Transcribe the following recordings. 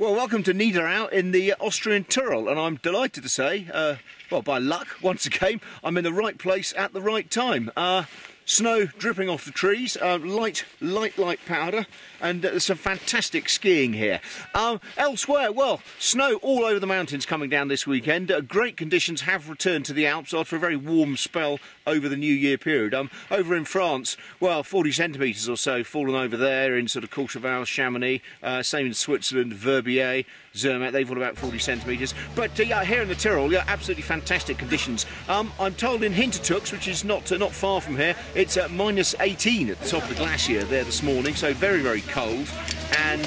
Well, welcome to Niederau in the Austrian Tirol, and I'm delighted to say, well, by luck, once again, I'm in the right place at the right time. Snow dripping off the trees, light powder, and some fantastic skiing here. Elsewhere, well, snow all over the mountains coming down this weekend. Great conditions have returned to the Alps after a very warm spell over the New Year period. Over in France, well, 40 centimetres or so fallen over there in sort of Courchevel, Chamonix, same in Switzerland, Verbier, Zermatt, they've all about 40 centimetres. But yeah, here in the Tyrol, yeah, absolutely fantastic conditions. I'm told in Hintertux, which is not far from here, it's at -18 at the top of the glacier there this morning, so very, very cold and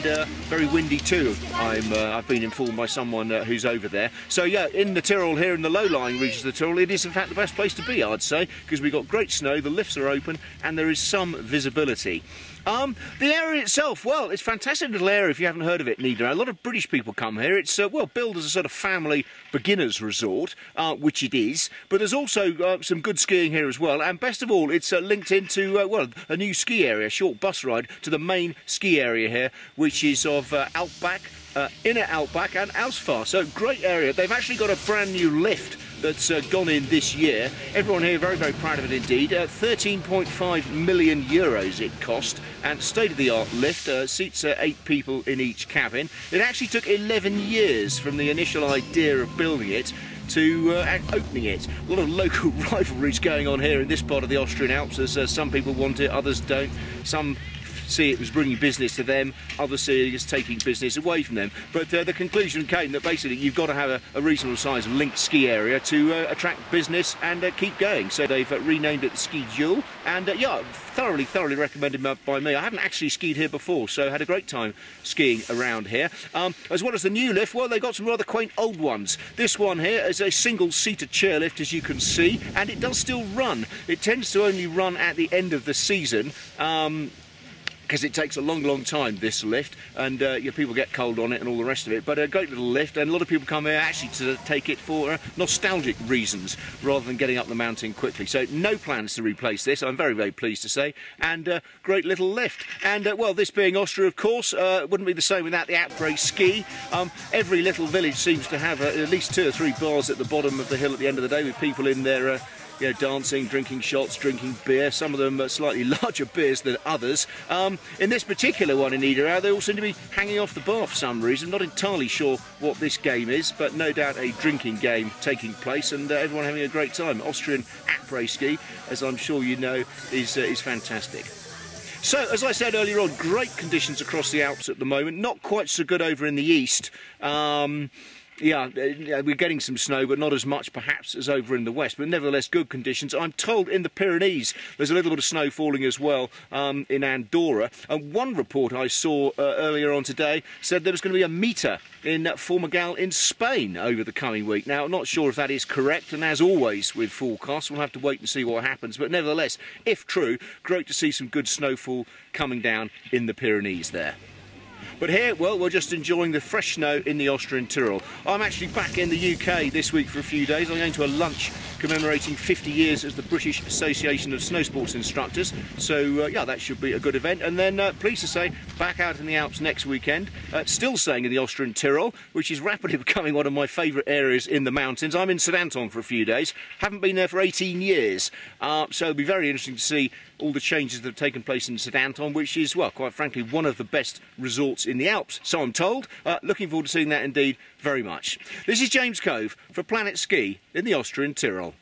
very windy too. I've been informed by someone who's over there. So yeah, in the Tyrol here, in the low-lying regions of the Tyrol, it is in fact the best place to be, I'd say, because we've got great snow, the lifts are open, and there is some visibility. The area itself, well, it's a fantastic little area if you haven't heard of it, Niederau. A lot of British people come here. It's, well, billed as a sort of family beginners resort, which it is, but there's also some good skiing here as well, and best of all, it's linked into, well, a new ski area, a short bus ride to the main ski area here, which is of Outback, Inner Outback and Ausfahrt, so great area. They've actually got a brand new lift that's gone in this year. Everyone here very, very proud of it indeed. 13.5 million euros it cost, and state-of-the-art lift, seats 8 people in each cabin. It actually took 11 years from the initial idea of building it to opening it. A lot of local rivalries going on here in this part of the Austrian Alps, as some people want it, others don't. Some see it was bringing business to them, others see it as taking business away from them. But the conclusion came that basically you've got to have a reasonable size linked ski area to attract business and keep going. So they've renamed it the Ski Juwel, and yeah, thoroughly recommended by me. I haven't actually skied here before, so had a great time skiing around here. As well as the new lift, well, they've got some rather quaint old ones. This one here is a single-seater chairlift, as you can see, and it does still run. It tends to only run at the end of the season, because it takes a long time, this lift, and people get cold on it and all the rest of it. But a great little lift, and a lot of people come here actually to take it for nostalgic reasons rather than getting up the mountain quickly. So no plans to replace this, I'm very pleased to say, and great little lift. And well, this being Austria, of course, wouldn't be the same without the après-ski. Every little village seems to have at least 2 or 3 bars at the bottom of the hill at the end of the day, with people in there you know, dancing, drinking shots, drinking beer, some of them slightly larger beers than others. In this particular one in Niederau, they all seem to be hanging off the bar for some reason. Not entirely sure what this game is, but no doubt a drinking game taking place, and everyone having a great time. Austrian après-ski, as I'm sure you know, is fantastic. So, as I said earlier on, great conditions across the Alps at the moment. Not quite so good over in the east. Yeah, we're getting some snow, but not as much perhaps as over in the west, but nevertheless good conditions. I'm told in the Pyrenees there's a little bit of snow falling as well in Andorra, and one report I saw earlier on today said there was going to be a metre in Formigal in Spain over the coming week. Now, I'm not sure if that is correct, and as always with forecasts, we'll have to wait and see what happens, but nevertheless, if true, great to see some good snowfall coming down in the Pyrenees there. But here, well, we're just enjoying the fresh snow in the Austrian Tirol. I'm actually back in the UK this week for a few days. I'm going to a lunch commemorating 50 years as the British Association of Snow Sports Instructors. So, yeah, that should be a good event. And then, pleased to say, back out in the Alps next weekend. Still staying in the Austrian Tirol, which is rapidly becoming one of my favourite areas in the mountains. I'm in St Anton for a few days. Haven't been there for 18 years. So it'll be very interesting to see all the changes that have taken place in St Anton, which is, well, quite frankly, one of the best resorts in the Alps, so I'm told. Looking forward to seeing that indeed very much. This is James Cove for Planet Ski in the Austrian Tirol.